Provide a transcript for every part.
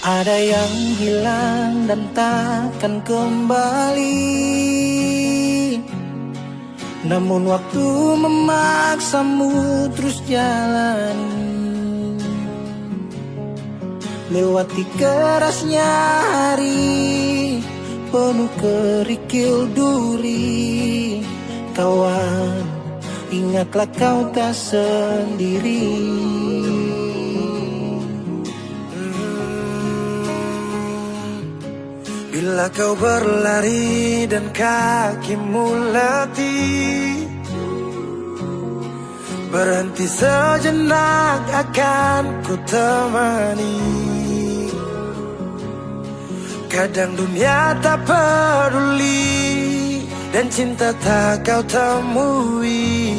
Ada yang hilang dan takkan kembali, namun waktu memaksamu terus jalani. Lewati kerasnya hari, penuh kerikil duri. Kawan, ingatlah kau tak sendiri. Bila kau berlari dan kakimu letih, berhenti sejenak akan ku temani. Kadang dunia tak peduli dan cinta tak kau temui.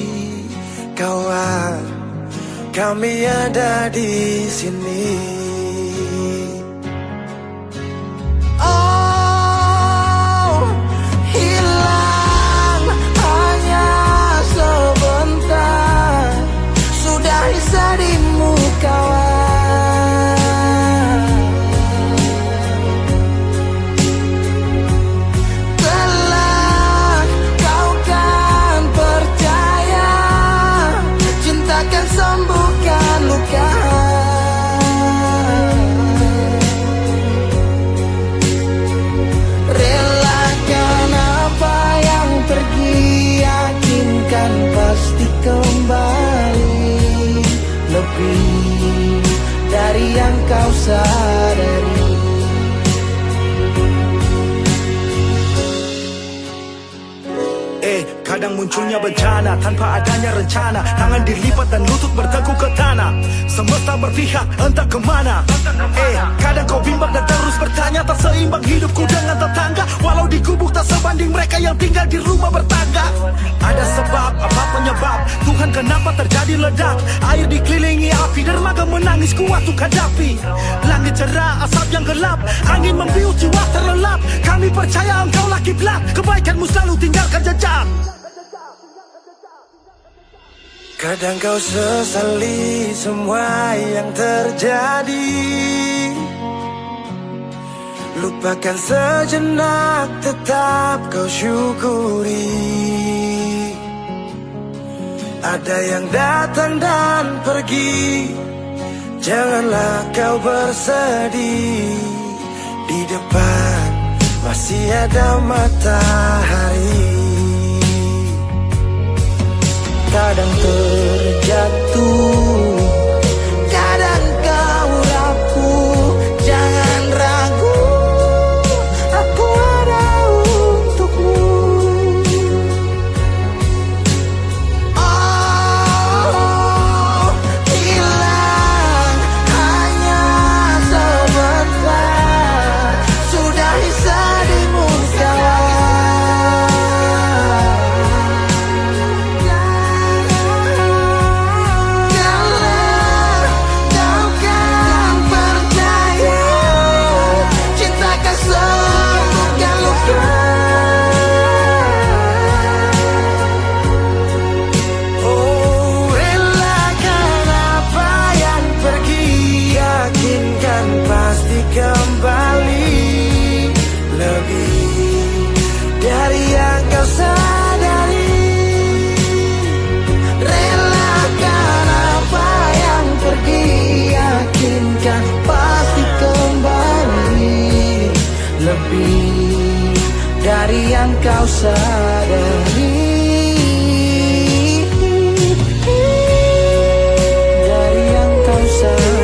Kawan, kami ada di sini. Darimu kawan, kelak kau kan percaya, cinta kan sembuhkan luka. Relakan apa yang pergi, yakinkan pasti kembali. Lebih dari yang kau sadari. Kadang munculnya bencana tanpa adanya rencana. Tangan dilipat dan lutut bertekuk ke tanah. Semesta berpihak entah kemana. Kadang kau bimbang dan terus bertanya, tak seimbang hidupku dengan tetangga. Walau di gubuk tak sebanding mereka yang tinggal di rumah bertangga. Ada sebab, apa penyebab? Tuhan kenapa terjadi ledak? Air dikelilingi api, dermaga menangis kuat untuk hadapi. Langit cerah, asap yang gelap, angin membius jiwa terlelap. Kami percaya engkaulah kiblat, kebaikanmu selalu tinggalkan jejak. Kadang kau sesali semua yang terjadi, lupakan sejenak, tetap kau syukuri. Ada yang datang dan pergi, janganlah kau bersedih. Di depan masih ada matahari. Kadang terjatuh, kadang kau rapuh, jangan ragu, aku ada untukmu. Oh, hilang hanya sebentar, sudahi sedihmu kawan. Kembali lebih dari yang kau sadari. Relakan apa yang pergi, yakinkan pasti kembali. Lebih dari yang kau sadari. Dari yang kau sadari.